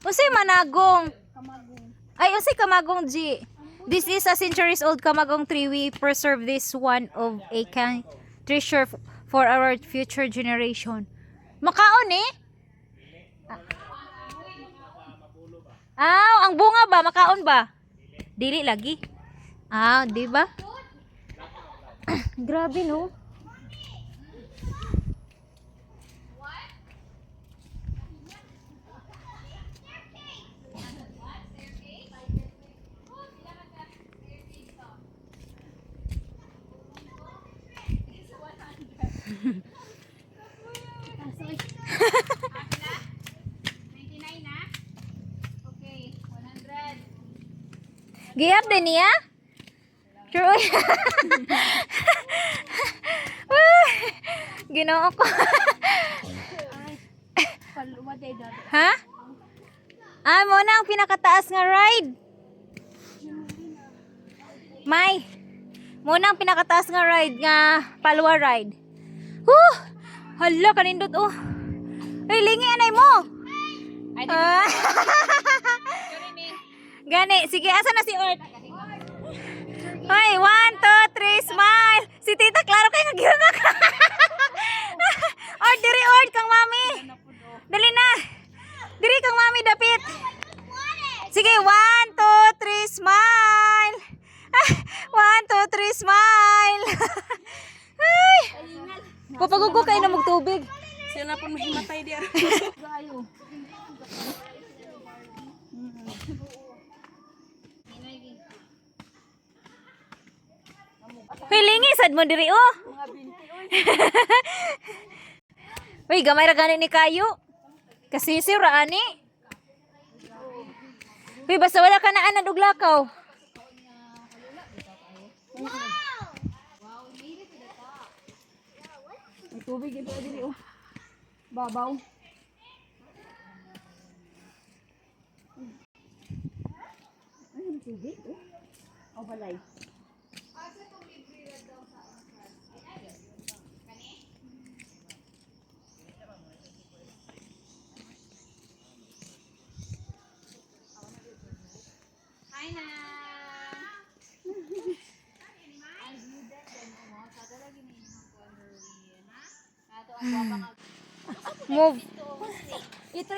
Unsay managong? Kamagong. Ay, unsay kamagong G? This is a centuries old kamagong tree. We preserve this one of a treasure for our future generation. Makaon eh? Ang bunga ba? Makaon ba? Dili lagi. Di ba? Grabe no. Giyap din niya? Sure. Ginoo ko. Ha? Mo na ang pinakataas nga ride. May. Mo na ang pinakataas nga ride nga palwa ride. Hala kanindot oh. Ay lingi anay mo. Gani, sige asa na si Ort? Hoy, 1, 2, 3, smile. Si Tita Claro kay nga gihungak. Ort diri Ort kang mami. Dali na. Diri kang mami dapit. Sige, 1, 2, 3, smile. 1, 2, 3, smile. Ay. Papagugo kayo na magtubig. Siya na po mahimatay diya. Pilingi sad mo diri oh. Uy, gamay ra gani ni kayo. Kasi ra ani. Uy, basta wala ka na anad og lakaw. May tubig ito diri oh. Babaw. Ay, may tubig oh. O balay. Move. Ito